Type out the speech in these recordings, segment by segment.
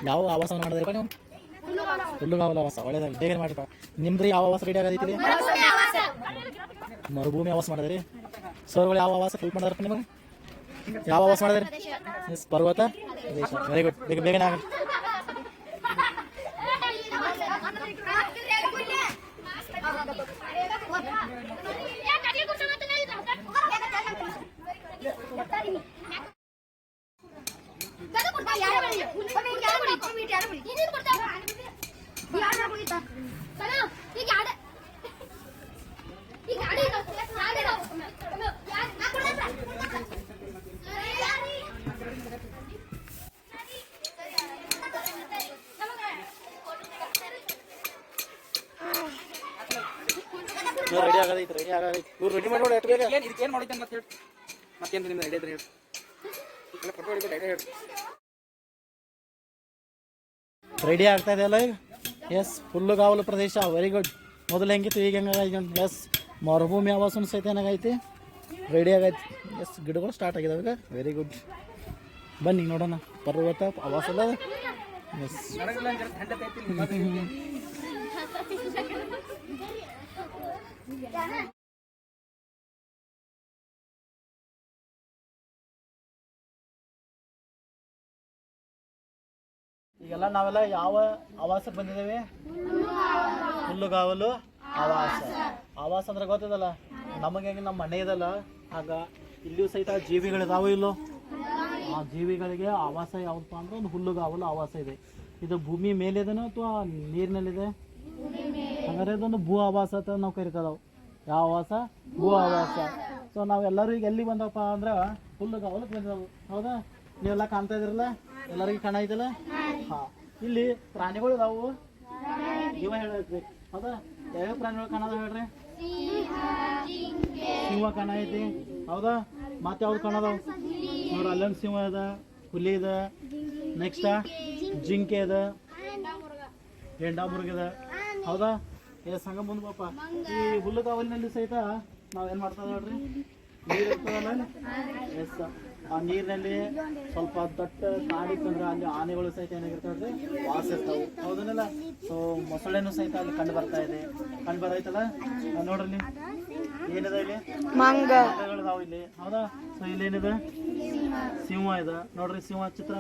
ಯಾವ ಆವಾಸ ಮಾಡಿದ್ರಪ್ಪ ನೀವು? ಹುಲ್ಲುಗಾವಲು ಆವಾಸ. ಒಳ್ಳೇದಾಗಿ ಬೇಗ ಮಾಡ್ರಪ್ಪ. ನಿಮ್ದು ಯಾವ ಆವಾಸ ರೆಡಿ ಆಗೈತಿ? ಮರುಭೂಮಿ ಆವಾಸ ಮಾಡಿದ್ರಿ. ಸರ್ಗಳು ಯಾವ ಆವಾಸ ಹೆಲ್ಪ್ ಮಾಡಿದ್ರಪ್ಪ ನಿಮಗೆ? ಯಾವ ಆವಾಸ ಮಾಡಿದ್ರಿ? ಪರ್ವತ ಪ್ರದೇಶ. Very good. ಬೇಗ ಬೇಗನೆ ಆಗ. ರೆಡಿ ಆಗದೈತಿ, ರೆಡಿ ಆಗದೈತಿ. ಇವ್ರು ರೆಡಿ ಮಾಡಿ ಎಷ್ಟು ಬೇಗ ಇದಕ್ಕೇನು ಮಾಡಿದ್ದೆ ಮತ್ತೆ ಹೇಳಿ. ಮತ್ತೇನು ನಿಮ್ದು ಐಡಿಯಾ ಇದ್ರೆ ಹೇಳಿ. ಫೋಟೋ ಹಿಡಿದು ಐಡಿಯಾ ಹೇಳಿ. ರೆಡಿ ಆಗ್ತಾ ಇದೆಯಲ್ಲ ಈಗ? ಎಸ್. ಹುಲ್ಲುಗಾವಲು ಪ್ರದೇಶ. Very good. ಮೊದಲು ಹೆಂಗಿತ್ತು, ಈಗ ಹೆಂಗಾಗೈತಿ? ಎಸ್. ಮರುಭೂಮಿ ಆವಾಸನ ಸಹಿತ ಏನಾಗೈತಿ? ರೆಡಿ ಆಗೈತಿ. ಎಸ್. ಗಿಡಗಳು ಸ್ಟಾರ್ಟ್ ಆಗಿದಾವೆ ಈಗ. Very good. ಬನ್ನಿ ನೋಡೋಣ. ಪರ್ವತ ಆವಾಸ ಅಲ್ಲ? ಎಸ್. ಈಗೆಲ್ಲ ನಾವೆಲ್ಲ ಯಾವ ಆವಾಸಕ್ಕೆ ಬಂದಿದ್ದೇವೆ? ಹುಲ್ಲುಗಾವಲು ಆವಾಸ. ಆವಾಸ ಅಂದ್ರೆ ಗೊತ್ತದಲ್ಲ, ನಮಗೆ ಹೆಂಗೆ ನಮ್ಮ ಮನೆ ಇದಲ್ಲ ಆಗ ಇಲ್ಲಿಯೂ ಸಹಿತ ಜೀವಿಗಳಿದಾವೋ ಇಲ್ಲೋ? ಆ ಜೀವಿಗಳಿಗೆ ಆವಾಸ ಯಾವ್ದಪ್ಪ ಅಂದ್ರೆ ಒಂದು ಹುಲ್ಲುಗಾವಲು ಆವಾಸ ಇದೆ. ಇದು ಭೂಮಿ ಮೇಲಿದೆನೋ ಅಥವಾ ನೀರಿನಲ್ಲಿದೆ? ಹಾಗಾದ್ರೆ ಇದೊಂದು ಭೂ ಆವಾಸ ಅಂತ ನಾವು ಕರಿತಾವ್. ಯಾವ ಆವಾಸ? ಭೂ ಆವಾಸ. ಸೊ ನಾವೆಲ್ಲರೂ ಈಗ ಎಲ್ಲಿ ಬಂದಪ್ಪ ಅಂದ್ರೆ ಹುಲ್ಲುಗಾವಲಕ್ಕೆ ಬಂದಿದ್ದಾವೆ. ಹೌದಾ? ನೀವೆಲ್ಲ ಕಾಣ್ತಾ ಇದ್ರಲ್ಲ, ಎಲ್ಲರಿಗೂ ಕಾಣ ಐತಲ್ಲ? ಹಾ. ಇಲ್ಲಿ ಪ್ರಾಣಿಗಳು ಇದಾವು. ಇವ ಹೇಳ್ರಿ. ಹೌದಾ? ಯಾವ ಪ್ರಾಣಿಗಳು ಕಾಣದ ಹೇಳ್ರಿ? ಸಿಂಹ ಕಾಣ ಐತಿ. ಹೌದಾ? ಮತ್ತೆ ಯಾವ್ದು ಕಾಣದಾವ್ ನೋಡ್ರಿ? ಅಲ್ಲೊಂದು ಸಿಂಹ ಅದ, ಹುಲಿ ಅದ, ನೆಕ್ಸ್ಟ್ ಜಿಂಕೆ ಅದ, ಗೆಂಡಾಮೃಗ ಅದ. ಹೌದಾ? ಸಂಘ ಮುಂದೆ ಪಾಪ. ಈ ಹುಲ್ಲುಗಾವಲಿನಲ್ಲಿ ಸಹಿತ ನಾವೇನ್ ಮಾಡ್ತಾ ನೋಡ್ರಿ, ನೀರು ಇರ್ತದಲ್ಲ? ಎಸ್. ಆ ನೀರಿನಲ್ಲಿ ಸ್ವಲ್ಪ ದೊಡ್ಡ ಕಾಡಿತ್ತಂದ್ರೆ ಅಲ್ಲಿ ಆನೆಗಳು ಸಹಿತ ಏನಾಗಿರ್ತಾವ್ರಿ? ವಾಸ ಇರ್ತಾವೆ. ಹೌದನಲ್ಲ? ಸೊ ಮೊಸಳೆನೂ ಸಹಿತ ಅಲ್ಲಿ ಕಂಡು ಬರ್ತಾ ಇದೆ. ಕಂಡು ಬರೈತಲ್ಲ? ನೋಡ್ರಿ ಏನಿದೆ ಇಲ್ಲಿ? ಮಂಗಗಳಿದಾವ ಇಲ್ಲಿ. ಹೌದಾ? ಸೊ ಇಲ್ಲಿ ಏನಿದೆ? ಸಿಂಹ ಇದೆ ನೋಡ್ರಿ. ಸಿಂಹ ಚಿತ್ರ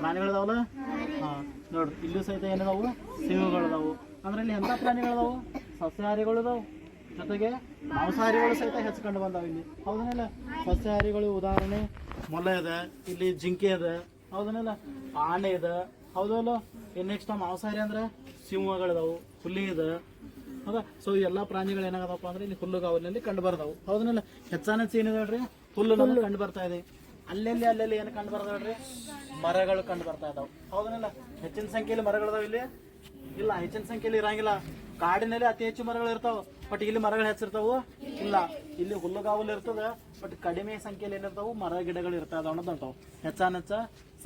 ಪ್ರಾಣಿಗಳಿದಾವಲ್ಲ? ಹಾ ನೋಡ್ರಿ. ಇಲ್ಲೂ ಸಹಿತ ಏನಿದಾವು? ಸಿಂಹಗಳಿದಾವು. ಅಂದ್ರೆ ಇಲ್ಲಿ ಎಂತ ಪ್ರಾಣಿಗಳಿದಾವು? ಸಸ್ಯಾಹಾರಿಗಳಿದಾವು, ಜೊತೆಗೆ ಮಾಂಸಾಹಾರಿಗಳು ಸಹಿತ ಹೆಚ್ಚು ಬಂದಾವ ಇಲ್ಲಿ. ಹೌದನಲ್ಲ? ಸಸ್ಯಾಹಾರಿಗಳು ಉದಾಹರಣೆ ಮೊಲ ಇದೆ, ಇಲ್ಲಿ ಜಿಂಕೆ ಇದೆ. ಹೌದನಲ್ಲ? ಆನೆ ಇದೆ. ಹೌದಲ್ಲ? ನೆಕ್ಸ್ಟ್ ಮಾಂಸಾಹಾರಿ ಅಂದ್ರೆ ಸಿಂಹಗಳಿದಾವು, ಹುಲಿ ಇದೆ. ಹೌದಾ? ಸೊ ಎಲ್ಲಾ ಪ್ರಾಣಿಗಳು ಏನಾಗದಪ್ಪ ಅಂದ್ರೆ ಇಲ್ಲಿ ಹುಲ್ಲುಗಾವಲಿನಲ್ಲಿ ಕಂಡು ಬರ್ತಾವು. ಹೌದನಲ್ಲ? ಹೆಚ್ಚಾನೆಚ್ಚು ಏನಿದೆ ಹೇಳ್ರಿ? ಹುಲ್ಲು ನಮ್ಗೆ ಕಂಡು ಬರ್ತಾ ಇದೆ. ಅಲ್ಲೆಲ್ಲಿ ಏನು ಕಂಡು ಬರ್ತಾವ ಹೇಳ್ರಿ? ಮರಗಳು ಕಂಡು ಬರ್ತಾ ಇದಾವೆ. ಹೌದನಲ್ಲ? ಹೆಚ್ಚಿನ ಸಂಖ್ಯೆಯಲ್ಲಿ ಮರಗಳಿದಾವೆ ಇಲ್ಲಿ? ಇಲ್ಲ, ಹೆಚ್ಚಿನ ಸಂಖ್ಯೆಯಲ್ಲಿ ಇರಂಗಿಲ್ಲ. ಕಾಡಿನಲ್ಲಿ ಅತಿ ಹೆಚ್ಚು ಮರಗಳು ಇರ್ತಾವ, ಬಟ್ ಇಲ್ಲಿ ಮರಗಳು ಹೆಚ್ಚಿರ್ತಾವು ಇಲ್ಲ. ಇಲ್ಲಿ ಹುಲ್ಲುಗಾವಲು ಇರ್ತದ, ಬಟ್ ಕಡಿಮೆ ಸಂಖ್ಯೆಯಲ್ಲಿ ಏನಿರ್ತಾವು? ಮರ ಗಿಡಗಳು ಇರ್ತಾವ ಅನ್ನೋದಂತಾವ್. ಹೆಚ್ಚಾನೆಚ್ಚ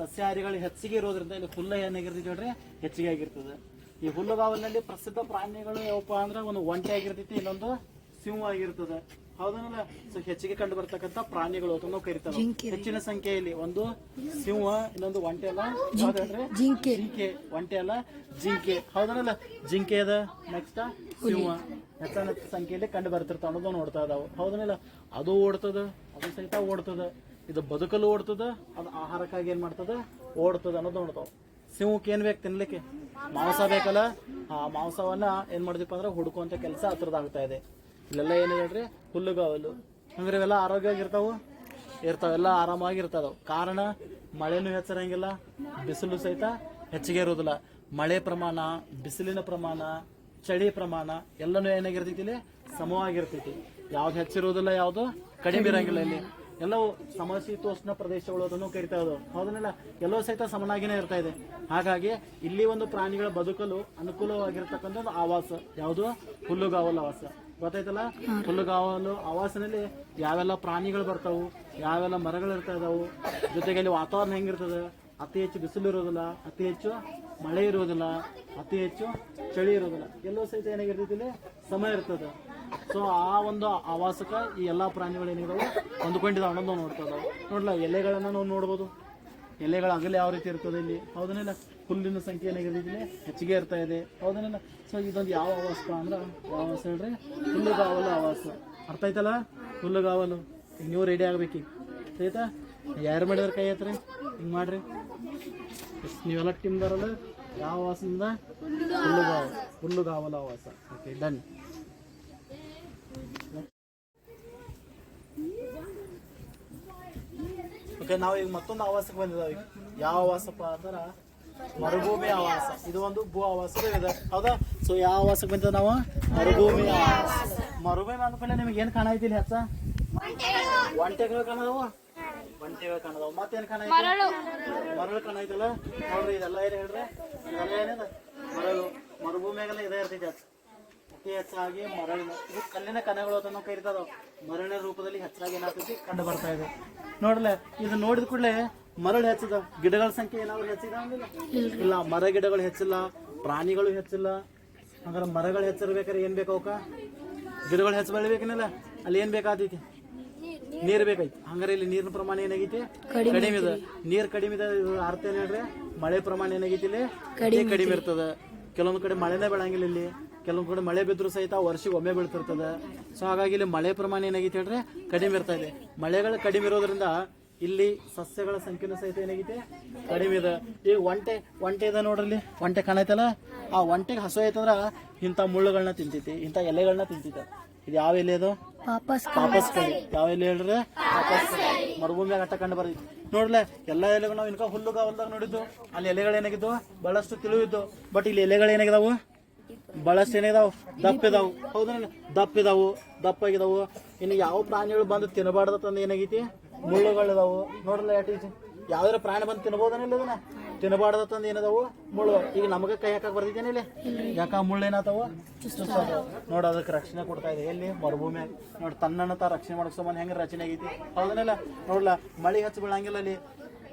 ಸಸ್ಯಾಹಾರಿಗಳು ಹೆಚ್ಚಿಗೆ ಇರೋದ್ರಿಂದ ಇಲ್ಲಿ ಹುಲ್ಲು ಏನಾಗಿರ್ತೈತಿ ಹೇಳ್ರಿ? ಹೆಚ್ಚಿಗೆ ಆಗಿರ್ತದೆ. ಈ ಹುಲ್ಲುಗಾವಲಿನಲ್ಲಿ ಪ್ರಸಿದ್ಧ ಪ್ರಾಣಿಗಳು ಯಾವಪ್ಪ ಅಂದ್ರೆ ಒಂದು ಒಂಟೆ ಆಗಿರ್ತೈತಿ, ಇನ್ನೊಂದು ಸಿಂಹ ಆಗಿರ್ತದೆ. ಹೌದನಲ್ಲ? ಸೊ ಹೆಚ್ಚಿಗೆ ಕಂಡು ಬರ್ತಕ್ಕಂಥ ಪ್ರಾಣಿಗಳು ಅಂತ ನಾವು ಕರಿತಾವೆ. ಹೆಚ್ಚಿನ ಸಂಖ್ಯೆಯಲ್ಲಿ ಒಂದು ಸಿಂಹ, ಇನ್ನೊಂದು ಒಂಟೆ ಅಲ್ಲ? ಜಿಂಕೆ. ಒಂಟೆ ಅಲ್ಲ, ಜಿಂಕೆ. ಹೌದನಲ್ಲ? ಜಿಂಕೆ ಅದ, ನೆಕ್ಸ್ಟ್ ಸಿಂಹ. ಹೆಚ್ಚಿನ ಸಂಖ್ಯೆಯಲ್ಲಿ ಕಂಡು ಬರ್ತಿರ್ತಾವ ಅನ್ನೋದು ನೋಡ್ತಾ ಇದಾವೆ. ಹೌದನಲ್ಲ? ಅದು ಓಡ್ತದ, ಅದು ಸಹಿತ ಓಡ್ತದ. ಇದು ಬದುಕಲು ಓಡ್ತದ, ಅದು ಆಹಾರಕ್ಕಾಗಿ ಏನ್ ಮಾಡ್ತದ? ಓಡ್ತದ ಅನ್ನೋದು ನೋಡ್ತಾವ. ಸಿಂಹಕ್ಕೆ ಏನ್ ಬೇಕು ತಿನ್ಲಿಕ್ಕೆ? ಮಾಂಸ ಬೇಕಲ್ಲ? ಆ ಮಾಂಸವನ್ನ ಏನ್ ಮಾಡ್ದಪ್ಪ ಅಂದ್ರೆ ಹುಡುಕುವಂತ ಕೆಲಸ ಹತ್ರದಾಗ್ತಾ ಇದೆ. ಇಲ್ಲೆಲ್ಲ ಏನಿದೆ ಹೇಳ್ರಿ? ಹುಲ್ಲುಗಾವಲು. ಅಂದ್ರೆ ಇವೆಲ್ಲ ಆರೋಗ್ಯವಾಗಿರ್ತಾವು, ಎಲ್ಲ ಆರಾಮಾಗಿರ್ತಾವ. ಕಾರಣ ಮಳೆನೂ ಹೆಚ್ಚಿರಂಗಿಲ್ಲ, ಬಿಸಿಲು ಸಹಿತ ಹೆಚ್ಚಿಗೆ ಇರೋದಿಲ್ಲ. ಮಳೆ ಪ್ರಮಾಣ, ಬಿಸಿಲಿನ ಪ್ರಮಾಣ, ಚಳಿ ಪ್ರಮಾಣ ಎಲ್ಲನೂ ಏನಾಗಿರ್ತೈತಿ? ಇಲ್ಲಿ ಸಮವಾಗಿರ್ತೈತಿ. ಯಾವ್ದು ಹೆಚ್ಚಿರೋದಿಲ್ಲ, ಯಾವ್ದು ಕಡಿಮೆ ಇರಂಗಿಲ್ಲ. ಇಲ್ಲಿ ಎಲ್ಲವೂ ಸಮಶೀತೋಷ್ಣ ಪ್ರದೇಶಗಳು ಅದನ್ನು ಕರಿತಾ ಇದಾವೆ. ಹೌದನಲ್ಲ? ಎಲ್ಲವೂ ಸಹಿತ ಸಮನಾಗಿನೇ ಇರ್ತಾ ಇದೆ. ಹಾಗಾಗಿ ಇಲ್ಲಿ ಒಂದು ಪ್ರಾಣಿಗಳ ಬದುಕಲು ಅನುಕೂಲವಾಗಿರ್ತಕ್ಕಂಥ ಆವಾಸ ಯಾವುದು? ಹುಲ್ಲುಗಾವಲು ಆವಾಸ. ಗೊತ್ತಾಯ್ತಲ್ಲ? ಹುಲ್ಲುಗಾವಲು ಆವಾಸನಲ್ಲಿ ಯಾವೆಲ್ಲ ಪ್ರಾಣಿಗಳು ಬರ್ತಾವು, ಯಾವೆಲ್ಲ ಮರಗಳು ಇರ್ತಾ ಇದಾವು, ಜೊತೆಗೆ ಅಲ್ಲಿ ವಾತಾವರಣ ಹೆಂಗಿರ್ತದೆ? ಅತಿ ಹೆಚ್ಚು ಬಿಸಿಲು ಇರೋದಿಲ್ಲ, ಅತಿ ಹೆಚ್ಚು ಮಳೆ ಇರೋದಿಲ್ಲ, ಅತಿ ಹೆಚ್ಚು ಚಳಿ ಇರೋದಿಲ್ಲ. ಎಲ್ಲವೂ ಸಹಿತ ಏನಾಗಿರ್ತೈತಿ? ಸಮಯ ಇರ್ತದೆ. ಸೊ ಆ ಒಂದು ಆವಾಸಕ್ಕೆ ಈ ಎಲ್ಲಾ ಪ್ರಾಣಿಗಳು ಏನಿದಾವೆ ಹೊಂದ್ಕೊಂಡಿದ್ದಾವೆ ಅನ್ನೋದು ನೋಡ್ತಾ ಇದಾವೆ. ನೋಡ್ಲ ಎಲೆಗಳನ್ನ ನಾವು ನೋಡ್ಬೋದು. ಎಲೆಗಳ ಅಗಲ ಯಾವ ರೀತಿ ಇರ್ತದೆ ಇಲ್ಲಿ, ಹೌದನಿಲ್ಲ? ಹುಲ್ಲಿನ ಸಂಖ್ಯೆ ಏನಾಗಿರ್ತದೆ ಹೆಚ್ಚಿಗೆ ಇರ್ತಾ ಇದೆ, ಹೌದನಿಲ್ಲ? ಸೊ ಇದೊಂದು ಯಾವ ಆವಾಸಪ್ಪ ಅಂದ್ರೆ ಯಾವ ಆವಾಸ ಹೇಳ್ರಿ? ಹುಲ್ಲುಗಾವಲು ಆವಾಸ. ಅರ್ಥ ಆಯ್ತಲ್ಲ? ಹುಲ್ಲುಗಾವಲು. ಈಗ ನೀವು ರೆಡಿ ಆಗ್ಬೇಕೀಗ, ಆಯ್ತಾ? ಯಾರು ಮಾಡಿದ್ರೆ ಕೈ ಹತ್ರಿ ಹಿಂಗೆ ಮಾಡ್ರಿ. ನೀವೆಲ್ಲ ಟೀಮ್ದಾರಲ್ಲ ಯಾವ ಆವಾಸದಿಂದ? ಹುಲ್ಲುಗಾವಲು ಆವಾಸ. Okay, done. ಓಕೆ, ನಾವು ಈಗ ಮತ್ತೊಂದು ಆವಾಸಕ್ಕೆ ಬಂದಿದ್ದಾವೆ. ಯಾವ ಆವಾಸಪ್ಪ ಅಂದ್ರೆ ಮರುಭೂಮಿ ಆವಾಸ. ಇದು ಒಂದು ಭೂ ಆವಾಸದ ಇದೆ, ಹೌದಾ? ಸೊ ಯಾವ ಆವಾಸಕ್ಕೆ ಬಂದಿದ್ದ ನಾವು? ಮರುಭೂಮಿ ಆವಾಸ. ಮರುಭೂಮಿ ಅಂದ್ಮೇಲೆ ನಿಮ್ಗೆ ಏನು ಕಾಣೈತಿಲ್ಲ ಹೆಚ್ಚ? ಒಂಟೆಗಳು ಕಾಣದವು, ಒಂಟೆಗಳು ಕಾಣದವು. ಮತ್ತೇನು ಕಾಣೈತಿ? ಮರಳು ಕಾಣೈತಲ್ಲ. ನೋಡ್ರಿ, ಇದೆಲ್ಲ ಏನು ಹೇಳ್ರಿ? ಇದೆಲ್ಲ ಏನಿದೆ? ಮರಳು. ಮರುಭೂಮಿಯಾಗೆಲ್ಲ ಇದೇ ಇರ್ತೈತಿ ಹೆಚ್ಚು, ಅತಿ ಹೆಚ್ಚಾಗಿ ಮರಳಿನ, ಇದು ಕಲ್ಲಿನ ಕಣಗಳು ಅಂತ ನಾವು ಕರಿತಾರ. ಮರಳಿನ ರೂಪದಲ್ಲಿ ಹೆಚ್ಚಾಗಿ ಏನಾಗ್ತೈತಿ ಕಂಡು ಬರ್ತಾ ಇದೆ. ನೋಡ್ಲೆ, ಇದು ನೋಡಿದ ಕೂಡಲೇ ಮರಳು ಹೆಚ್ಚಿದ, ಗಿಡಗಳ ಸಂಖ್ಯೆ ಏನಾದ್ರು ಹೆಚ್ಚಿದ ಇಲ್ಲ. ಮರ ಗಿಡಗಳು ಹೆಚ್ಚಿಲ್ಲ, ಪ್ರಾಣಿಗಳು ಹೆಚ್ಚಿಲ್ಲ. ಹಂಗಾರೆ ಮರಗಳು ಹೆಚ್ಚಿರ್ಬೇಕಾದ್ರೆ ಏನ್ ಬೇಕು ಅವಕ್ಕ? ಗಿಡಗಳು ಹೆಚ್ಚು ಬೆಳಿಬೇಕೇನಿಲ್ಲ? ಅಲ್ಲಿ ಏನ್ ಬೇಕಾದೈತಿ? ನೀರು ಬೇಕೈತಿ. ಹಂಗಾರೆ ಇಲ್ಲಿ ನೀರಿನ ಪ್ರಮಾಣ ಏನಾಗೈತಿ? ಕಡಿಮೆ ಇದೆ. ನೀರು ಕಡಿಮೆ ಇದೆ. ಅರ್ಥ ಏನ್ ಹೇಳ್ರಿ? ಮಳೆ ಪ್ರಮಾಣ ಏನಾಗೈತಿ ಇಲ್ಲಿ? ಕಡಿಮೆ ಇರ್ತದ. ಕೆಲವೊಂದು ಕಡೆ ಮಳೆನೇ ಬೆಳಂಗಿಲ್ಲ ಇಲ್ಲಿ, ಕೆಲವೊಂದು ಕಡೆ ಮಳೆ ಬಿದ್ದರೂ ಸಹಿತ ವರ್ಷಕ್ಕೆ ಒಮ್ಮೆ ಬೀಳ್ತಿರ್ತದೆ. ಸೊ ಹಾಗಾಗಿ ಇಲ್ಲಿ ಮಳೆ ಪ್ರಮಾಣ ಏನಾಗೈತಿ ಹೇಳ್ರಿ? ಕಡಿಮೆ ಇರ್ತಾ ಇದೆ. ಮಳೆಗಳು ಕಡಿಮೆ ಇರೋದ್ರಿಂದ ಇಲ್ಲಿ ಸಸ್ಯಗಳ ಸಂಖ್ಯೆನೂ ಸಹಿತ ಏನಾಗೈತಿ? ಕಡಿಮೆ ಇದೆ. ಈಗ ಒಂಟೆ ಇದೆ ನೋಡ್ರಲ್ಲಿ, ಒಂಟೆ ಕಾಣೈತಲ್ಲ. ಆ ಒಂಟೆಗೆ ಹಸು ಆಯ್ತಂದ್ರ ಇಂಥ ಮುಳ್ಳುಗಳನ್ನ ತಿಂತೈತಿ, ಇಂಥ ಎಲೆಗಳನ್ನ ತಿಂತೈತೆ. ಇದು ಯಾವ ಎಲೆ? ಅದು ಪಾಪಸ್ ಕಳಿ. ಯಾವ ಎಲೆ ಹೇಳ್ರಿ? ಪಾಪಸ್ ಕಳಿ. ಮರುಭೂಮಿಯಾಗ ಅಟ್ಟ ಕಂಡು ಬರ್ತೈತಿ. ನೋಡ್ಲೆ, ಎಲ್ಲ ಎಲೆಗಳು ನಾವು ಇನ್ಕ ಹುಲ್ಲುಗಾವಲ್ದಾಗ ನೋಡಿದ್ದು, ಅಲ್ಲಿ ಎಲೆಗಳು ಏನಾಗಿದ್ದು ಬಹಳಷ್ಟು ತಿಳಿವಿದ್ದು. ಬಟ್ ಇಲ್ಲಿ ಎಲೆಗಳು ಏನಾಗಿದಾವು? ಬಹಳಷ್ಟು ಏನಿದಾವು? ದಪ್ಪ ಇದಾವು, ಹೌದಲ್ಲ? ದಪ್ಪ ಆಗಿದಾವು. ಇನ್ನು ಯಾವ ಪ್ರಾಣಿಗಳು ಬಂದು ತಿನ್ನಬಾರ್ದಂದು ಏನಾಗೈತಿ? ಮುಳ್ಳುಗಳಿದಾವು. ನೋಡ್ರಲ್ಲ, ಯಾಟೀಚಿ ಯಾವ್ದಾರ ಪ್ರಾಣಿ ಬಂದು ತಿನ್ಬೋದನಿಲ್ಲ, ಇದನ್ನ ತಿನ್ನಬಾರ್ದಂದು ಏನದಾವು? ಮುಳ್ಳು. ಈಗ ನಮಗೆ ಕೈ ಹಾಕಕ್ ಬರ್ತಿದ್ದೇನೆ ಇಲ್ಲಿ, ಯಾಕ ಮುಳ್ಳು ಏನಾತಾವು? ನೋಡ, ಅದಕ್ಕೆ ರಕ್ಷಣೆ ಕೊಡ್ತಾ ಇದೆ. ಎಲ್ಲಿ? ಮರುಭೂಮಿಯಾಗ. ನೋಡಿ, ತನ್ನನ್ನು ತಾ ರಕ್ಷಣೆ ಮಾಡೋ ಸಂಬಂಧ ಹೆಂಗ ರಚನೆ ಆಗೈತಿ, ಹೌದನಿಲ್ಲ? ನೋಡ್ಲ, ಮಳೆ ಹೆಚ್ಚು ಬೀಳಂಗಿಲ್ಲ ಅಲ್ಲಿ.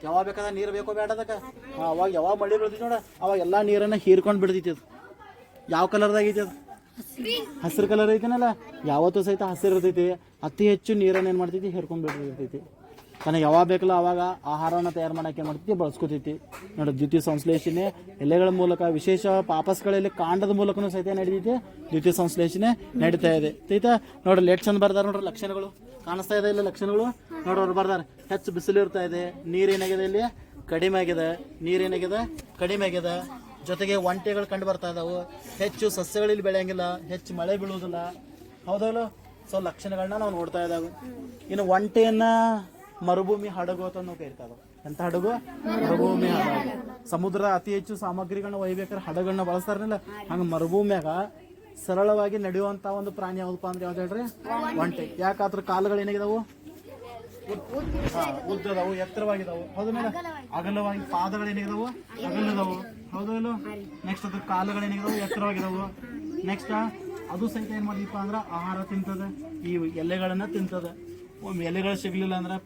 ಯಾವಾಗ ಬೇಕಾದ್ರೆ ನೀರು ಬೇಕೋ ಬೇಡ ಅದಕ್ಕೆ. ಅವಾಗ ಯಾವಾಗ ಮಳೆ ಬೀಳ್ತೈತಿ ನೋಡ, ಅವಾಗ ಎಲ್ಲಾ ನೀರನ್ನ ಹೀರ್ಕೊಂಡು ಬಿಡ್ತೈತಿ. ಅದು ಯಾವ ಕಲರ್ದಾಗ ಐತಿ? ಅದು ಹಸಿರು ಕಲರ್ ಐತಿನಲ್ಲ. ಯಾವತ್ತೂ ಸಹಿತ ಹಸಿರು ಇರ್ತೈತಿ. ಅತಿ ಹೆಚ್ಚು ನೀರನ್ನ ಏನ್ ಮಾಡ್ತೈತಿ? ಹೇರ್ಕೊಂಡ್ ಬಿಟ್ಟಿರ್ತೈತಿ. ತನಗೆ ಯಾವಾಗ ಬೇಕಲ್ಲ ಅವಾಗ ಆಹಾರವನ್ನು ತಯಾರು ಮಾಡಕ್ಕೆ ಏನ್ ಮಾಡ್ತೈತಿ? ಬಳಸ್ಕೊತೈತಿ. ನೋಡಿ, ದ್ವಿತೀಯ ಸಂಶ್ಲೇಷಣೆ ಎಲೆಗಳ ಮೂಲಕ, ವಿಶೇಷ ಪಾಪಸ್ಗಳಲ್ಲಿ ಕಾಂಡದ ಮೂಲಕನೂ ಸಹಿತ ನಡೀತೈತಿ. ದ್ವಿತೀಯ ಸಂಶ್ಲೇಷಣೆ ನಡೀತಾ ಇದೆ, ಆಯ್ತಾ? ನೋಡ್ರಿ, ಲೇಟ್ ಚಂದ ಬರ್ದಾರ ನೋಡ್ರಿ. ಲಕ್ಷಣಗಳು ಕಾಣಿಸ್ತಾ ಇದೆ ಇಲ್ಲ? ಲಕ್ಷಣಗಳು ನೋಡೋರು ಬರ್ದಾರ. ಹೆಚ್ಚು ಬಿಸಿಲು ಇರ್ತಾ ಇದೆ, ನೀರೇನಾಗಿದೆ ಇಲ್ಲಿ? ಕಡಿಮೆ ಆಗಿದೆ. ನೀರೇನಾಗಿದೆ? ಕಡಿಮೆ ಆಗಿದೆ. ಜೊತೆಗೆ ಒಂಟೆಗಳು ಕಂಡು ಬರ್ತಾ ಇದಾವು. ಹೆಚ್ಚು ಸಸ್ಯಗಳಲ್ಲಿ ಬೆಳೆಯಂಗಿಲ್ಲ, ಹೆಚ್ಚು ಮಳೆ ಬೀಳುವುದಿಲ್ಲ, ಹೌದಲ್ಲ? ಸೊ ಲಕ್ಷಣಗಳನ್ನ ನಾವು ನೋಡ್ತಾ ಇದ್ದಾವೆ. ಇನ್ನು ಒಂಟೆಯನ್ನ ಮರುಭೂಮಿ ಹಡಗು ಅಂತ ನಾವು ಕರಿತಾ ಇದ್ದಾವೆ. ಎಂತ ಹಡಗು? ಮರುಭೂಮಿ ಹಡಗು. ಸಮುದ್ರ ಅತಿ ಹೆಚ್ಚು ಸಾಮಗ್ರಿಗಳನ್ನ ಒಯ್ಬೇಕಾದ್ರೆ ಹಡಗಳನ್ನ ಬಳಸ್ತಾರಲ್ಲ, ಹಂಗ ಮರುಭೂಮಿಯಾಗ ಸರಳವಾಗಿ ನಡೆಯುವಂತ ಒಂದು ಪ್ರಾಣಿ ಯಾವ್ದಪ್ಪ ಅಂದ್ರೆ ಯಾವ್ದು ಹೇಳ್ರಿ? ಒಂಟೆ. ಯಾಕೆ? ಅದ್ರ ಕಾಲುಗಳು ಏನಾಗಿದಾವು? ಉದ್ದದವು, ಎತ್ತರವಾಗಿದಾವು, ಹೌದು ಮೇಲೆ ಅಗಲವಾಗಿ. ಪಾದಗಳು ಏನಾಗಿದಾವು? ಅಗಲದವು, ಹೌದು ಇಲ್ಲ? ನೆಕ್ಸ್ಟ್ ಅದ್ರ ಕಾಲುಗಳು ಏನಾಗಿದಾವು? ಎತ್ತರವಾಗಿದಾವು. ನೆಕ್ಸ್ಟ್ ಅದು ಸಹಿತ ಏನ್ ಮಾಡಿದಪ್ಪ ಅಂದ್ರ ಆಹಾರ ತಿಂತದ, ಈ ಎಲೆಗಳನ್ನ ತಿಂತದ. ಒಮ್ಮೆ ಎಲೆಗಳು ಸಿಗ್ಲಿಲ್ಲ ಅಂದ್ರೆ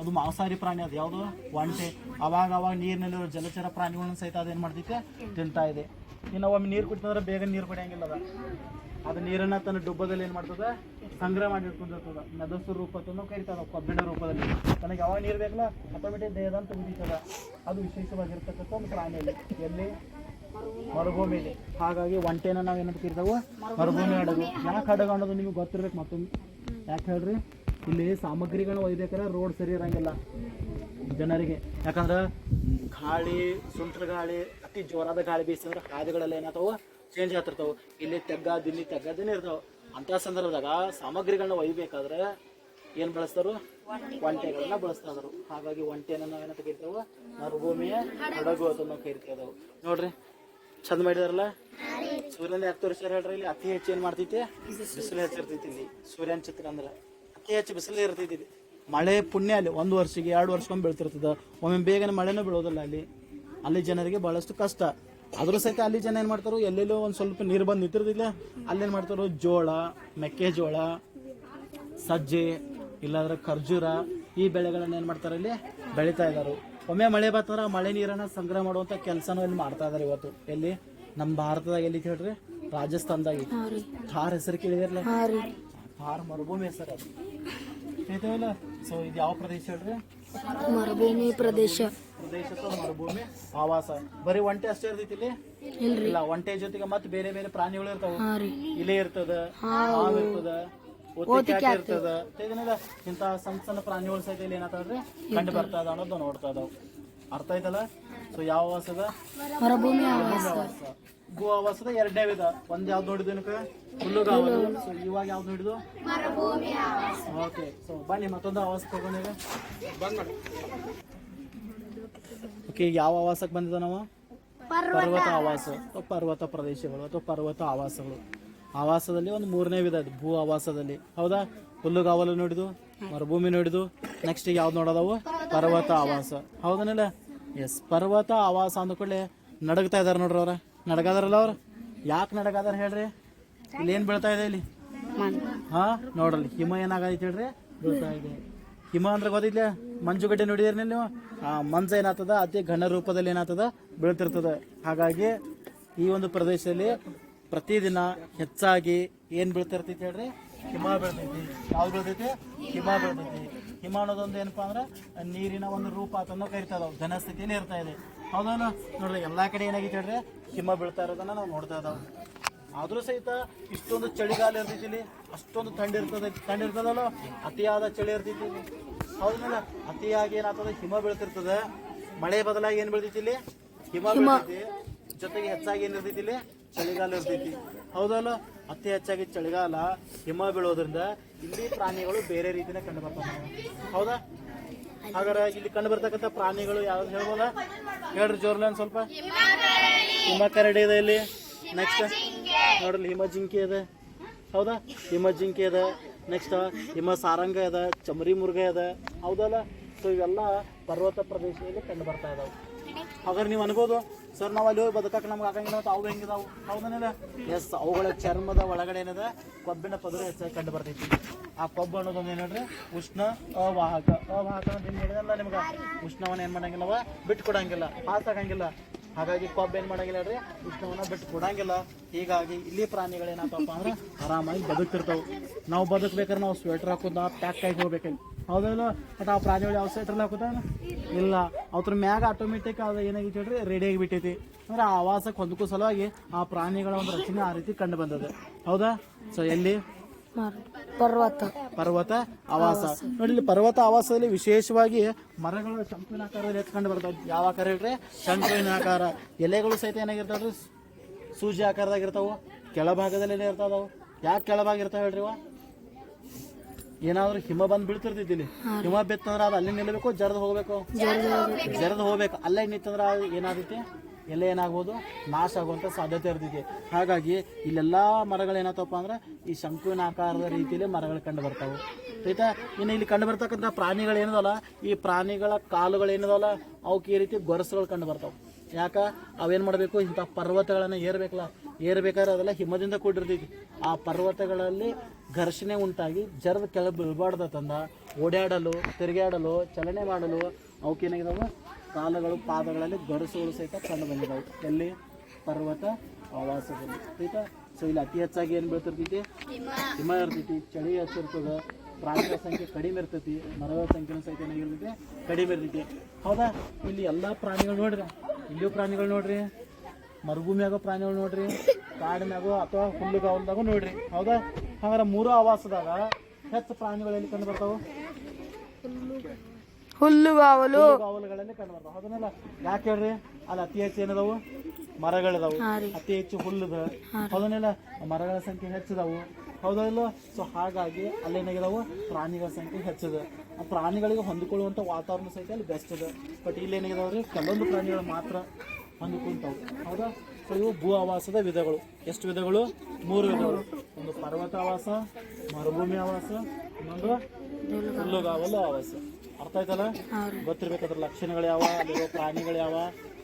ಅದು ಮಾಂಸಾಹಾರಿ ಪ್ರಾಣಿ. ಅದು ಯಾವುದು? ಒಂಟೆ. ಅವಾಗ ನೀರಿನಲ್ಲಿರೋ ಜಲಚರ ಪ್ರಾಣಿಗಳನ್ನ ಸಹಿತ ಅದೇನ್ ಮಾಡ್ತೈತೆ? ತಿಂತಾ ಇದೆ. ಇನ್ನು ಒಮ್ಮೆ ನೀರು ಕುಡಿತಂದ್ರೆ ಬೇಗ ನೀರು ಕುಡಿಯಂಗಿಲ್ಲ. ಅದು ನೀರನ್ನ ತನ್ನ ಡುಬ್ಬದಲ್ಲಿ ಏನ್ ಮಾಡ್ತದ? ಸಂಗ್ರಹ ಮಾಡಿ ಇಟ್ಕೊಂಡಿರ್ತದ. ಮೆದಸು ರೂಪ ಅಂತ ಕರಿತದ, ಕಬ್ಬಿಣ ರೂಪದಲ್ಲಿ. ತನಗೆ ಯಾವಾಗ ನೀರು ಬೇಕಲ್ಲ ಆಟೋಮೆಟಿಕ್ ದೇಹದಂತ ಉಳಿತದ. ಅದು ವಿಶೇಷವಾಗಿರ್ತಕ್ಕಂಥ ಒಂದು ಪ್ರಾಣಿಯಲ್ಲಿ. ಎಲ್ಲಿ? ಮರುಭೂಮಿಲಿ. ಹಾಗಾಗಿ ಒಂಟೆನ ನಾವು ಏನಂತ ಕರಿತಾವು? ಮರುಭೂಮಿ ಹಡಗು. ಯಾಕೆ ಹಡಗು ಅನ್ನೋದು ನಿಮ್ಗೆ ಗೊತ್ತಿರ್ಬೇಕು. ಮತ್ತೊಮ್ಮೆ ಯಾಕೆ ಹೇಳ್ರಿ? ಇಲ್ಲಿ ಸಾಮಗ್ರಿಗಳನ್ನ ಒಯ್ಬೇಕಾದ್ರೆ ರೋಡ್ ಸರಿ ಇರಂಗಿಲ್ಲ ಜನರಿಗೆ. ಯಾಕಂದ್ರೆ ಗಾಳಿ, ಸುಂಟರ ಗಾಳಿ, ಅತಿ ಜೋರಾದ ಗಾಳಿ ಬೀಸಿದ್ರೆ ಹಾದಿಗಳೆಲ್ಲ ಏನಾಗ್ತಾವ? ಚೇಂಜ್ ಆಗ್ತಿರ್ತಾವ. ಇಲ್ಲಿ ತೆಗ್ಗದಿನಿ ಇರ್ತಾವ. ಅಂತ ಸಂದರ್ಭದಾಗ ಸಾಮಗ್ರಿಗಳನ್ನ ಒಯ್ಬೇಕಾದ್ರೆ ಏನ್ ಬಳಸ್ತಾರು? ಒಂಟೆಗಳನ್ನ ಬಳಸ್ತಾ ಇದ್ರು. ಹಾಗಾಗಿ ಒಂಟೆನ ನಾವೇನಂತ ಕರಿತಾವ? ಮರುಭೂಮಿಯ ಹಡಗು ಅಂತ ನಾವು ಕರಿತಾ ಇದಾವೆ. ನೋಡ್ರಿ, ಚಂದ ಮಾಡಿದಾರಲ್ಲ. ಸೂರ್ಯನ ಯಾಕೆ ತೋರಿಸ್ಯಾರ ಹೇಳ್ರಿ? ಇಲ್ಲಿ ಅತಿ ಹೆಚ್ಚು ಏನ್ ಮಾಡ್ತೈತಿ? ಬಿಸಿಲು ಹೆಚ್ಚಿರ್ತೈತಿ. ಇಲ್ಲಿ ಸೂರ್ಯನ ಚಿತ್ರ ಅಂದ್ರೆ ಅತಿ ಹೆಚ್ಚು ಬಿಸಿಲು ಇರ್ತೈತಿ. ಇಲ್ಲಿ ಮಳೆ ಪುಣ್ಯ ಅಲ್ಲಿ 1 ವರ್ಷಕ್ಕೆ 2 ವರ್ಷಕ್ಕೊಮ್ಮೆ ಬೀಳ್ತಿರ್ತದ. ಒಮ್ಮೆ ಬೇಗನೆ ಮಳೆನೂ ಬೀಳೋದಿಲ್ಲ. ಅಲ್ಲಿ ಜನರಿಗೆ ಬಹಳಷ್ಟು ಕಷ್ಟ. ಆದ್ರೂ ಸಹಿತ ಅಲ್ಲಿ ಜನ ಏನ್ ಮಾಡ್ತಾರೋ, ಎಲ್ಲೆಲ್ಲೋ ಒಂದ್ ಸ್ವಲ್ಪ ನೀರು ಬಂದು ನಿಂತಿರೋದಿಲ್ಲ, ಅಲ್ಲೇನ್ ಮಾಡ್ತಾರೋ ಜೋಳ, ಮೆಕ್ಕೆಜೋಳ, ಸಜ್ಜೆ, ಇಲ್ಲಾಂದ್ರೆ ಖರ್ಜೂರ, ಈ ಬೆಳೆಗಳನ್ನ ಏನ್ ಮಾಡ್ತಾರೆ ಇಲ್ಲಿ ಬೆಳಿತಾ ಇದ್ದಾರೆ. ಒಮ್ಮೆ ಮಳೆ ಬರ್ತಂದ್ರೆ ಆ ಮಳೆ ನೀರನ್ನ ಸಂಗ್ರಹ ಮಾಡುವಂತ ಕೆಲಸನೂ ಇಲ್ಲಿ ಮಾಡ್ತಾ ಇದಾರೆ ಇವತ್ತು. ಎಲ್ಲಿ? ನಮ್ಮ ಭಾರತದಾಗ ಎಲ್ಲಿ ಹೇಳ್ರಿ? ರಾಜಸ್ಥಾನದಾಗ. ಥಾರ್ ಹೆಸರು ಕೇಳಿದಿರಲ್ಲ? ಥಾರ್ ಮರುಭೂಮಿ ಹೆಸರು ಅದು, ಆಯ್ತವಲ್ಲ? ಸೊ ಇದು ಯಾವ ಪ್ರದೇಶ ಹೇಳ್ರಿ? ಮರುಭೂಮಿ ಪ್ರದೇಶ. ಪ್ರದೇಶ ಅಥವಾ ಮರುಭೂಮಿ ಆವಾಸ. ಬರೀ ಒಂಟೆ ಅಷ್ಟೇ ಇರ್ತೈತಿ ಇಲ್ಲಿ? ಇಲ್ಲ, ಒಂಟೆ ಜೊತೆಗೆ ಮತ್ತೆ ಬೇರೆ ಬೇರೆ ಪ್ರಾಣಿಗಳು ಇರ್ತಾವ. ಇಲೆ ಇರ್ತದ, ಹಾವು ಇರ್ತದ, ಒತ್ತಿಕ್ಯಾಟ್ ಇರ್ತದ, ಇಂತಹ ಸಣ್ಣ ಸಣ್ಣ ಪ್ರಾಣಿಗಳು ಸಹಿತ ಇಲ್ಲಿ ಏನಾಗ್ತದ್ರಿ ಕಂಡು ಬರ್ತದ ಅನ್ನೋದು ನೋಡ್ತಾ ಇದಾವ. ಅರ್ಥ ಆಯ್ತಲ್ಲ? ಸೊ ಯಾವ ಆವಾಸದ? ಮರುಭೂಮಿ ಆವಾಸ. ಭೂ ಆವಾಸದ ಎರಡನೇ ವಿಧ. ಒಂದ್ ಯಾವ್ದು ನೋಡಿದ್ವಿ ಏನಕ್ಕ? ಹುಲ್ಲುಗಾವಲು. ಸೊ ಇವಾಗ ಯಾವ್ದು ನೋಡಿದ್ವು? ಓಕೆ. ಸೊ ಬನ್ನಿ ಮತ್ತೊಂದು ಆವಾಸಕ್ಕೆ ಹೋಗೋಣ ಈಗ. ಬಂದ್ ಮಾಡಿ. ಓಕೆ, ಯಾವ ಆವಾಸಕ್ಕೆ ಬಂದಿದ ನಾವು? ಪರ್ವತ ಆವಾಸ ಅಥವಾ ಪರ್ವತ ಪ್ರದೇಶಗಳು ಅಥವಾ ಪರ್ವತ ಆವಾಸಗಳು. ಆವಾಸದಲ್ಲಿ ಒಂದು ಮೂರನೇ ವಿಧ ಅದು ಭೂ ಆವಾಸದಲ್ಲಿ. ಹೌದಾ? ಹುಲ್ಲುಗಾವಲು ನೋಡಿದು, ಮರುಭೂಮಿ ನೋಡಿದು, ನೆಕ್ಸ್ಟ್ ಯಾವ್ದು ನೋಡೋದವು? ಪರ್ವತ ಆವಾಸ. ಹೌದನಿಲ್ಲ? ಎಸ್. ಪರ್ವತ ಆವಾಸ ಅಂದ ಕೂಡಲೇ ನಡಗ್ತಾ ಇದಾರೆ ನೋಡ್ರಿ. ಅವ್ರ ನಡಗಾದಾರಲ್ಲ ಅವ್ರು. ಯಾಕೆ ನಡಗಾದಾರ ಹೇಳ್ರಿ? ಇಲ್ಲಿ ಏನ್ ಬೀಳ್ತಾ ಇದೆ ಇಲ್ಲಿ? ಹಾ ನೋಡ್ರಲ್ಲಿ ಹಿಮ ಏನಾಗೈತಿ ಹೇಳ್ರಿ? ಬೀಳ್ತಾ ಇದೆ. ಹಿಮ ಅಂದ್ರೆ ಗೊತ್ತಿಲ್ಲ? ಮಂಜುಗಡ್ಡೆ ನೋಡಿದ್ರಿ ನೀವು? ಆ ಮಂಜು ಏನಾಗ್ತದ ಅತಿ ಘನ ರೂಪದಲ್ಲಿ ಏನಾಗ್ತದ ಬೀಳ್ತಿರ್ತದ. ಹಾಗಾಗಿ ಈ ಒಂದು ಪ್ರದೇಶದಲ್ಲಿ ಪ್ರತಿದಿನ ಹೆಚ್ಚಾಗಿ ಏನ್ ಬೀಳ್ತಿರ್ತೈತಿ ಹೇಳ್ರಿ? ಹಿಮ ಬೀಳ್ತೈತಿ. ಯಾವ್ದು ಬೀಳ್ತೈತಿ? ಹಿಮ ಬೀಳ್ತೈತಿ. ಹಿಮ ಅನ್ನೋದೊಂದು ಏನಪ್ಪಾ ಅಂದ್ರೆ ನೀರಿನ ಒಂದು ರೂಪ ಅಂತನೂ ಕರಿತಾ ಇದಾವ. ಘನ ಸ್ಥಿತಿಯಲ್ಲಿ ಇರ್ತಾ ಇದೆ. ಹೌದಲ್ಲ? ನೋಡ್ರಿ ಎಲ್ಲಾ ಕಡೆ ಏನಾಗೈತಿ ಹೇಳ್ರಿ? ಹಿಮ ಬೀಳ್ತಾ ಇರೋದನ್ನ ನಾವು ನೋಡ್ತಾ ಇದಾವ. ಆದ್ರೂ ಸಹಿತ ಇಷ್ಟೊಂದು ಚಳಿಗಾಲ ಇರ್ತೈತಿ ಇಲ್ಲಿ, ಅಷ್ಟೊಂದು ಥಂಡಿರ್ತದಲ್ಲ, ಅತಿಯಾದ ಚಳಿ ಇರ್ತೈತಿ ಇಲ್ಲಿ. ಹೌದಲ್ಲ? ಅತಿಯಾಗಿ ಏನಾಗ್ತದೆ? ಹಿಮ ಬೀಳ್ತಿರ್ತದ. ಮಳೆ ಬದಲಾಗಿ ಏನ್ ಬೀಳ್ತೈತಿ ಇಲ್ಲಿ? ಹಿಮ ಬೀಳ್ತೈತಿ. ಜೊತೆಗೆ ಹೆಚ್ಚಾಗಿ ಏನ್ ಇರ್ತೈತಿ ಇಲ್ಲಿ? ಚಳಿಗಾಲ ಇರ್ತೈತಿ. ಹೌದಲ್ಲ? ಅತಿ ಹೆಚ್ಚಾಗಿ ಚಳಿಗಾಲ, ಹಿಮ ಬೀಳೋದ್ರಿಂದ ಇಲ್ಲಿ ಪ್ರಾಣಿಗಳು ಬೇರೆ ರೀತಿನೇ ಕಂಡು ಬರ್ತಾವ. ಹೌದಾ? ಹಾಗಾದ್ರೆ ಇಲ್ಲಿ ಕಂಡು ಬರ್ತಕ್ಕಂಥ ಪ್ರಾಣಿಗಳು ಯಾವ್ದು ಹೇಳ್ಬೋದ? ಹೇಳ್ರಿ ಜೋರ್ಲ ಸ್ವಲ್ಪ. ಹಿಮ ಕರಡಿ ಇದೆ ಇಲ್ಲಿ. ನೆಕ್ಸ್ಟ್ ನೋಡ್ರಿ ಹಿಮ ಜಿಂಕೆ ಇದೆ. ಹೌದಾ? ಹಿಮ ಜಿಂಕೆ ಇದೆ. ನೆಕ್ಸ್ಟ್ ಹಿಮ ಸಾರಂಗ ಇದೆ, ಚಮರಿ ಮುರುಗ ಇದೆ. ಹೌದಲ್ಲ? ಸೊ ಇವೆಲ್ಲ ಪರ್ವತ ಪ್ರದೇಶದಲ್ಲಿ ಕಂಡು ಬರ್ತಾ ಇದಾವೆ. ಹಾಗಾದ್ರೆ ನೀವು ಅನ್ಬೋದು, ಸರ್ ನಾವು ಅಲ್ಲಿ ಹೋಗಿ ಬದುಕಕ್ಕೆ ನಮ್ಗೆ ಆಗಂಗಿಲ್ಲ, ಅವು ಹೆಂಗಿದಾವು? ಹೌದನಿಲ್ಲ? ಎಸ್. ಅವುಗಳ ಚರ್ಮದ ಒಳಗಡೆ ಏನಿದೆ? ಕೊಬ್ಬಿನ ಪದರು ಹೆಚ್ಚಾಗಿ ಕಂಡು ಬರ್ತೈತಿ. ಆ ಕೊಬ್ಬು ಅನ್ನೋದೊಂದು ಏನು ಹೇಳ್ರಿ? ಉಷ್ಣ ಅವಾಹಕ. ಅವಾಹಕ ಅಂತ ಏನು ಹೇಳಿದಲ್ಲ ನಿಮ್ಗೆ? ಉಷ್ಣವನ್ನ ಏನು ಮಾಡಂಗಿಲ್ಲವ? ಬಿಟ್ಟು ಕೊಡಂಗಿಲ್ಲ, ಪಾಸ್ ಆಗಂಗಿಲ್ಲ. ಹಾಗಾಗಿ ಕೊಬ್ಬು ಏನು ಮಾಡಂಗಿಲ್ಲ ಹೇಳ್ರಿ? ಉಷ್ಣವನ್ನ ಬಿಟ್ಟು ಕೊಡಂಗಿಲ್ಲ. ಹೀಗಾಗಿ ಇಲ್ಲಿ ಪ್ರಾಣಿಗಳು ಏನಾಗ್ತಪ್ಪ ಅಂದ್ರೆ ಆರಾಮಾಗಿ ಬದುಕ್ತಿರ್ತಾವೆ. ನಾವು ಬದುಕ್ಬೇಕಾದ್ರೆ ನಾವು ಸ್ವೆಟರ್ ಹಾಕೋದ, ಪ್ಯಾಕ್ ಆಗಿ ಹೋಗ್ಬೇಕಲ್ಲಿ. ಹೌದಲ್ಲ? ಬಟ್ ಆ ಪ್ರಾಣಿಗಳು ಯಾವ ಸ್ವೆಟರ್ ಹಾಕೋದ ಇಲ್ಲ. ಅವ್ರ ಮ್ಯಾಗ ಆಟೋಮೆಟಿಕ್ ಅದು ಏನಾಗಿತ್ತು ಹೇಳ್ರಿ? ರೆಡಿಯಾಗಿ ಬಿಟ್ಟೈತಿ. ಅಂದ್ರೆ ಆ ಆವಾಸಕ್ಕೆ ಹೊಂದಕ್ಕೂ ಸಲುವಾಗಿ ಆ ಪ್ರಾಣಿಗಳ ಒಂದು ರಚನೆ ಆ ರೀತಿ ಕಂಡು ಬಂದದ. ಹೌದಾ? ಸೊ ಎಲ್ಲಿ? ಪರ್ವತ ಆವಾಸ. ನೋಡಿ, ಇಲ್ಲಿ ಪರ್ವತ ಆವಾಸದಲ್ಲಿ ವಿಶೇಷವಾಗಿ ಮರಗಳು ಶಂಕುವಿನ ಆಕಾರದಲ್ಲಿ ಹೆಚ್ಚು ಕಂಡು ಬರ್ತಾವ. ಯಾವ ಆಕಾರ ಹೇಳ್ರಿ? ಶಂಕುವಿನ ಆಕಾರ. ಎಲೆಗಳು ಸಹಿತ ಏನಾಗಿರ್ತಾವ್ರಿ? ಸೂಜಿ ಆಕಾರದಾಗ ಇರ್ತಾವ. ಕೆಳಭಾಗದಲ್ಲಿ ಏನೇ ಇರ್ತಾವ? ಯಾಕೆ ಕೆಳಭಾಗ ಇರ್ತಾವ ಹೇಳ್ರಿ? ಏನಾದ್ರು ಹಿಮ ಬಂದು ಬೀಳ್ತಿರ್ತೈತಿ ಇಲ್ಲಿ. ಹಿಮ ಬಿತ್ತಂದ್ರೆ ಅದು ಅಲ್ಲಿ ನಿಲ್ಲಬೇಕು, ಜರ್ದು ಹೋಗ್ಬೇಕು. ಜರ್ದು ಹೋಗ್ಬೇಕು. ಅಲ್ಲೇ ನಿಂತಂದ್ರೆ ಏನಾಗುತ್ತೆ? ಎಲ್ಲ ಏನಾಗ್ಬೋದು? ನಾಶ ಆಗುವಂಥ ಸಾಧ್ಯತೆ ಇರ್ತೈತಿ. ಹಾಗಾಗಿ ಇಲ್ಲೆಲ್ಲ ಮರಗಳು ಏನಾಗ್ತವಪ್ಪ ಅಂದ್ರೆ ಈ ಶಂಕುವಿನ ಆಕಾರದ ರೀತಿಯಲ್ಲಿ ಮರಗಳು ಕಂಡು ಬರ್ತಾವೆ. ಆಯ್ತಾ? ಇನ್ನು ಇಲ್ಲಿ ಕಂಡು ಬರ್ತಕ್ಕಂಥ ಪ್ರಾಣಿಗಳು ಏನದಲ್ಲ, ಈ ಪ್ರಾಣಿಗಳ ಕಾಲುಗಳು ಏನದಲ್ಲ, ಅವಕ್ಕೆ ಈ ರೀತಿ ಗೊರಸುಗಳು ಕಂಡು ಬರ್ತಾವೆ. ಯಾಕ? ಅವೇನು ಮಾಡಬೇಕು? ಇಂಥ ಪರ್ವತಗಳನ್ನು ಏರ್ಬೇಕಲ್ಲ, ಏರ್ಬೇಕಾದ್ರೆ ಅದೆಲ್ಲ ಹಿಮದಿಂದ ಕೂಡಿರ್ತೈತಿ. ಆ ಪರ್ವತಗಳಲ್ಲಿ ಘರ್ಷಣೆ ಉಂಟಾಗಿ ಜರದ ಕೆಳ ಬೀಳ್ಬಾರ್ದಂದ ಓಡಾಡಲು, ತಿರುಗಾಡಲು, ಚಲನೆ ಮಾಡಲು ಅವಕ್ಕೇನಾಗಿದಾವೆ? ಕಾಲುಗಳು, ಪಾದಗಳಲ್ಲಿ ಗೊರಸುಗಳು ಸಹಿತ ಕಂಡು ಬಂದಿದ್ದಾವೆ. ಎಲ್ಲಿ? ಪರ್ವತ ಆವಾಸದಲ್ಲಿ. ಆಯ್ತಾ? ಸೊ ಇಲ್ಲಿ ಅತಿ ಹೆಚ್ಚಾಗಿ ಏನು ಬೀಳ್ತಿರ್ತೈತಿ? ಹಿಮ ಇರ್ತೈತಿ. ಚಳಿ ಹೆಚ್ಚಿರ್ತದೆ. ಪ್ರಾಣಿಗಳ ಸಂಖ್ಯೆ ಕಡಿಮೆ ಇರ್ತೈತಿ. ಮರಗಳ ಸಂಖ್ಯೆನೂ ಸಹಿತ ಏನಾಗಿರ್ತೈತಿ? ಕಡಿಮೆ ಇರ್ತೈತಿ. ಹೌದಾ? ಇಲ್ಲಿ ಎಲ್ಲ ಪ್ರಾಣಿಗಳು ನೋಡ್ರಿ. ಇಲ್ಲಿಯೂ ಪ್ರಾಣಿಗಳು ನೋಡ್ರಿ, ಮರುಭೂಮಿಯಾಗೋ ಪ್ರಾಣಿಗಳು ನೋಡ್ರಿ, ಕಾಡಿನಾಗೋ ಅಥವಾ ಹುಲ್ಲುಗಾವಲ್ದಾಗೂ ನೋಡ್ರಿ. ಹೌದಾ? ಹಾಗಾದ್ರೆ ಮೂರು ಆವಾಸದಾಗ ಹೆಚ್ಚು ಪ್ರಾಣಿಗಳು ಎಲ್ಲಿ ಕಂಡು ಬರ್ತಾವೆ? ಹುಲ್ಲುಗಾವಲುಗಳಲ್ಲಿ ಕಂಡು ಬರ್ತಾವೆ. ಹೌದನಲ್ಲ? ಯಾಕೆ ಹೇಳ್ರಿ? ಅಲ್ಲಿ ಅತಿ ಹೆಚ್ಚು ಏನದಾವು? ಮರಗಳಿದಾವು. ಅತಿ ಹೆಚ್ಚು ಹುಲ್ಲುದ. ಹೌದನಲ್ಲ? ಮರಗಳ ಸಂಖ್ಯೆ ಹೆಚ್ಚಿದಾವು. ಹೌದಲ್ಲ? ಸೊ ಹಾಗಾಗಿ ಅಲ್ಲೇನಾಗಿದಾವು? ಪ್ರಾಣಿಗಳ ಸಂಖ್ಯೆ ಹೆಚ್ಚಿದೆ. ಆ ಪ್ರಾಣಿಗಳಿಗೆ ಹೊಂದಿಕೊಳ್ಳುವಂಥ ವಾತಾವರಣ ಸಹಿತ ಅಲ್ಲಿ ಬೆಸ್ಟ್ ಇದೆ. ಬಟ್ ಇಲ್ಲಿ ಏನಾಗಿದಾವ್ರಿ? ಕೆಲವೊಂದು ಪ್ರಾಣಿಗಳು ಮಾತ್ರ ಹೊಂದಿಕೊಂತಾವು. ಹೌದಾ? ಸೊ ಇವು ಭೂ ಆವಾಸದ ವಿಧಗಳು. ಎಷ್ಟು ವಿಧಗಳು? 3 ವಿಧಗಳು. ಒಂದು ಪರ್ವತ ಆವಾಸ, ಮರುಭೂಮಿ ಆವಾಸ, ಇನ್ನೊಂದು ಹುಲ್ಲುಗಾವಲು ಆವಾಸ. ಅರ್ಥ ಆಯ್ತಲ್ಲ? ಗೊತ್ತಿರ್ಬೇಕಾದ್ರ ಲಕ್ಷಣಗಳು ಯಾವ, ಅಲ್ಲಿರೋ ಪ್ರಾಣಿಗಳು ಯಾವ,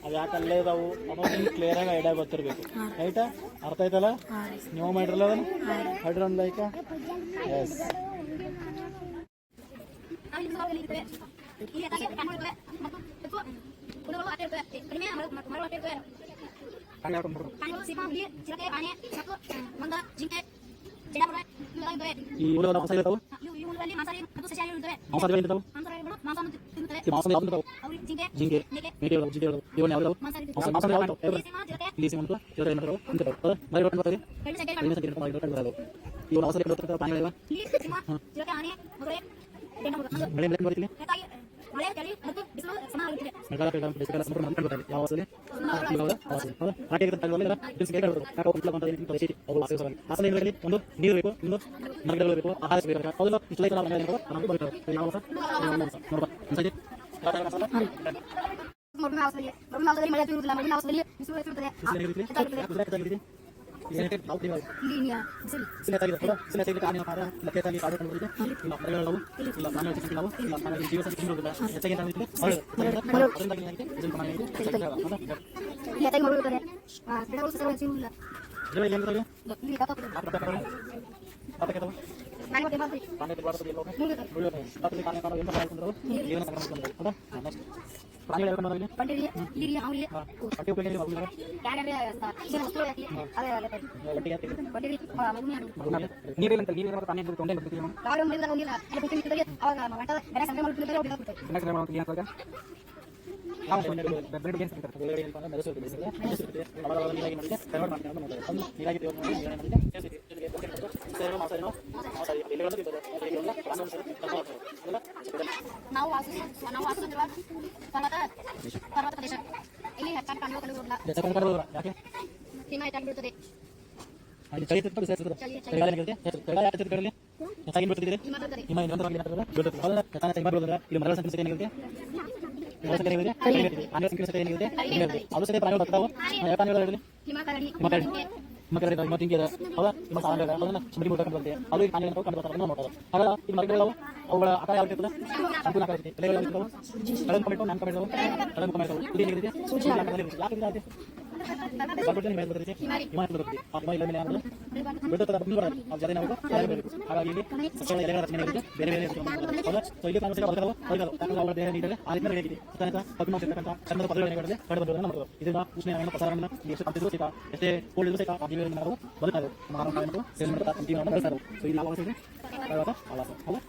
ಅವು ಯಾಕೆ ಅಲ್ಲೇ ಇದಾವು ಅನ್ನೋದು ನಿಮ್ಗೆ ಕ್ಲಿಯರ್ ಆಗಿ ಐಡಿಯಾ ಗೊತ್ತಿರ್ಬೇಕು. ರೈಟಾ? ಅರ್ಥ ಆಯ್ತಲ್ಲ? ನೀವು ಮಾಡಿರಲ್ಲ ಅದನ್ನು? ಹೇಳ್ರಿ ಒಂದು ಲೈಕ. ಎಸ್. ಈ ಈ ಮೂಲದಲ್ಲಿ ಮಾಂಸಾಹಾರಿ ಮತ್ತು ಸಸ್ಯಾಹಾರಿ ಇರುತ್ತವೆ. ಮಾಂಸಾಹಾರಿಗಳು ಇರ್ತಾವೆ. ಮಾಂಸಾಹಾರಿಗಳು ಮಾಂಸವನ್ನು ತಿನ್ನುತ್ತವೆ. ಈ ಮಾಂಸದಲ್ಲಿ ಯಾವ್ದು ಇರ್ತಾವೆ? ಅವು ಜಿಂಕೆ, ಜಿಂಕೆ, ಮೇಕೆ, ಮೇಕೆಗಳು, ಜಿಂಕೆಗಳು, ಇವನ್ನ ಯಾವ್ದು? ಮಾಂಸಾಹಾರಿ ಮಾಂಸ ಯಾವ್ದು? ಇಲಿಸಿ, ಜಿರಕೆ, ಇಲಿಸಿ ಮತ್ತು ಚಿರತೆ ಏನು ಮಾಡ್ತಾವೆ? ತಿಂತಾವೆ. ಹೌದಾ? ಮರಿ ಹೊಟ್ಟು ಬರ್ತಾವೆ. ಕಡಿಮೆ ಸಂಖ್ಯೆಯಲ್ಲಿ ಕಡಿಮೆ ಸಂಖ್ಯೆಯಲ್ಲಿ ಕಂಡುಬರೋದು. ಇವು ಔಷಧಿ ಕೊಡುವಂತಹ ಪ್ರಾಣಿಗಳಿವೆ. ಇಲಿ, ಸಿಂಹ, ಜಿರಕೆ, ಆನೆ, ಕುದುರೆ, ಮಳೆ ಮಳೆ ಬರುತ್ತಿಲ್ಲ. ಹೆಚ್ಚಾಗಿ ಮಳೆ, ಚಳಿ ಮತ್ತು ಬಿಸಿಲು ಸಮಾನವಾಗಿರುತ್ತದೆ. ಮಳೆಗಾಲ ಬೇಸಿಗೆಕಾಲ ಸಂಪೂರ್ಣ ಕಂಡುಬರುತ್ತದೆ. ಯಾವ ಔಷಧಿ? ಇವಾಗ ಔಷಧಿ. ಹೌದಾ? ರಾಟಿಗೆ ತಗೊಳ್ಳಿ ಇಲ್ಲ. ಬಿಸಿಗೆ ಹೇಳ್ಬೋದು. ಯಾಕೆ ಹೋಗ್ಲಿಲ್ಲ ಅಂತ ಏನು ಪರಿಸ್ಥಿತಿ? ಅವು ಆಸಕ್ತವಾಗಿ. ಆಸನ ಏನಿರಲಿ? ಒಂದು ನೀರು ಬೇಕು, ಒಂದು ಮರಗಿಡಗಳು ಬೇಕು, ಆಹಾರ ಬೇಕು. ಹೌದಲ್ಲ? ಇಷ್ಟು ಲೈಟ್ ನಾವು ಮನೆಯಲ್ಲಿ ನಮಗೆ ಬರ್ತವೆ. ಯಾವ ಔಷಧ? ನೋಡಪ್ಪ. ಅನ್ಸೈತಿ? ಮರುಭೂಮಿ ಔಷಧದಲ್ಲಿ ಮಳೆ ಇರುವುದಿಲ್ಲ. ಮರುಭೂಮಿ ಔಷಧದಲ್ಲಿ ಬಿಸಿಲು ಇರುತ್ತದೆ. ಹೆಚ್ಚಾಗಿರುತ್ತೆ. ಯಾವ ಇಲ್ಲಿ ಬಿಸಿಲು ಸಿಲೆತಾಗಿದೆ ಹೌದಾ? ಸಿಲೆತಾಗಿದೆ ಆನೆ ಆಹಾರ ಇಲ್ಲ ಕೇತಾಗಿ ಕಾಡು ಕಂಡುಬರುತ್ತೆ. ಇಲ್ಲ ಮರಗಳು ಇಲ್ಲ ಪ್ರಾಣಿಗಳ ಚಿಕ್ಕ ನಾವು ಇಲ್ಲ ಪ್ರಾಣಿಗಳ ಜೀವಸತ್ವ ತಿನ್ನುವುದಿಲ್ಲ. ಹೆಚ್ಚಾಗಿ ಏನಾಗುತ್ತೆ? ಅದರಿಂದಾಗಿ ಏನಾಗುತ್ತೆ? ಇದನ್ನು ಪ್ರಾಣಿಗಳಿಗೆ ಹೌದಾ? ಹೆಚ್ಚಾಗಿ ಮರಳು ಇರುತ್ತದೆ. ಗಿಡಗಳು ಸಸ್ಯಗಳು ಸಿಗುವುದಿಲ್ಲ. ಗಿಡಗಳಿಗೆ ಏನು ಇರ್ತದೆ? ಇಲ್ಲಿ ಕಾಪಾಡುತ್ತದೆ. ನಾನು ಮತ್ತೆ ಮಾಡ್ತೀನಿ. ಪ್ರಾಣಿಗಳು ಹೇಳ್ಕೊಂಡು ಬಂಡಿರಿ, ಇಲಿರಿ, ಅವರಿ, ಪಟ್ಟಿ ಉಪಯೋಗ ಯಾರ್ಯಾರ ವಸ್ತುಗಳು ಹಾಕಿ ಬಂಡಿರಿ, ಮಗುಮಿ ಹಾಡು. ನೀರಿಲ್ಲ ನೀರಿನ ಪ್ರಾಣಿ ತೊಂದರೆ ಬರ್ತೀವಿ ನಾವು ಯಾರು ಮರಿದ ಹೋಗಿಲ್ಲ. ಅಲ್ಲಿ ಬಿಟ್ಟು ನಿಂತಿದ್ದಾರೆ. ಅವಾಗ ಗಂಟದ ಬೇರೆ ಸಂಗ್ರಹ ಮಾಡ್ತಿದ್ದಾರೆ. ಅವ್ರು ಬಿಡ್ತಾರೆ. ಸಣ್ಣಕ್ಕೆ ಮಾಡೋದು ಏನು ಆಗ ಯಾವ ಬ್ರೆಡ್ ಏನು ಸಿಗ್ತಾರೆ ನಾವು ವಾಸಿಸುತ್ತಿರುವ ಪರ್ವತ ಪ್ರದೇಶ. ಇಲ್ಲಿ ಹೆಚ್ಚಾಗಿ ಕಾಣುವ ಕಲ್ಲುಗಳಿಲ್ಲ. ಯಾಕೆ ಹಿಮ ಹೆಚ್ಚಾಗಿ ಬೀಳುತ್ತದೆ. ಚಳಿ ಹೆಚ್ಚಾಗಿ ಬಿಡ್ತಿದ್ದೀರಿ ಹಿಮ ಬೀಳುತ್ತದೆ. ನಿಮ್ಮ ನಿರಂತರವಾಗಿ ಇಲ್ಲಿ ಮರಗಳ ಸಂಖ್ಯೆ ಏನಿರುತ್ತೆ? ಆನೆ ಸಂಖ್ಯೆ ಏನಿರುತ್ತೆ? ಅದು ಸಹ ಪ್ರಾಣಿಗಳು ಬರ್ತಾವೆ. ಯಾವ ಪ್ರಾಣಿಗಳು ಹಿಮ ಕರಡಿ, ಮಕ್ಕಳಿಗೆ ಜಿಂಕೆ ಇದೆ ಹೌದಾ? ನಿಮ್ಮ ಸಾಲ ಅದನ್ನ ಚಿಮಡಿ ಮೂಲಕ ಕಂಡು ಬರುತ್ತೆ. ಅದು ಈ ಪ್ರಾಣಿಗಳನ್ನು ಕಂಡು ಬರ್ತಾರೆ ನೋಡ್ತಾರೆ. ಹಾಗಾದ್ರೆ ಈ ಮರಗಳು ಅವುಗಳ ಆಕಾರ ಯಾವ ಇರ್ತದೆ? ಸಂಪೂರ್ಣ ಆಕಾರ ಇರುತ್ತೆ. ಎಲೆಗಳು ಇರ್ತವೆ. ಕಳೆದು ಕಮೆಂಟು ನಾನು ಕಮೆಂಟು ಕಳೆದು ಕಮೆಂಟು ಇಲ್ಲಿ ಏನಿದೆ? ಯಾಕೆ ಬರ್ಬಿಟ್ಟು ನಿಮ್ಮ ಬರ್ತೈತಿ ಹಿಮಾಲಯ ಬರುತ್ತೆ. ಆ ಹಿಮಾಲಯ ಮೇಲೆ ಏನಾದ್ರು ಬಿಡುತ್ತದೆ. ಬಂದು ಬರೋದು ಆ ಜನ ನಾವು ಹಾಗಾಗಿ ಇಲ್ಲಿ ಸಸ್ಯಗಳ ಎಲೆಗಳ ರಚನೆ ಇರುತ್ತೆ. ಬೇರೆ ಬೇರೆ ಹೌದಾ? ಸೊ ಇಲ್ಲಿ ಕಾಣಿಸಿದ ಅವರ ದೇಹ ನೀಡಿದರೆ ಆ ರೀತಿ ಹೇಗಿದೆ ಪದ್ಮಾಂಶಿರ್ತಕ್ಕಂಥ ಚಂದ್ರದ ಪದಗಳು ಏನಿದೆ ಕಂಡು ಬಂದಿರೋದನ್ನ ನೋಡಬಹುದು. ಇದರಿಂದ ಉಷ್ಣ ಪ್ರಸಾರವನ್ನು ಎಷ್ಟು ತಪ್ಪಿದ್ರು ಸಹಿತ ಎಷ್ಟೇ ಕೋಲ್ಡ್ ಇದ್ರು ಸಹಿತ ಆ ಜೀವಿಗಳನ್ನು ನಾವು ಬದುಕಬಹುದು. ಮಹಾರಾಷ್ಟ್ರ ಸೇವೆ ಮಾಡುತ್ತಾ ಜೀವನವನ್ನು ಬೆಳೆಸಬಹುದು. ಸೊ ಇಲ್ಲಿ ಯಾವ ಅವಶ್ಯಕ ಹೌದಾ?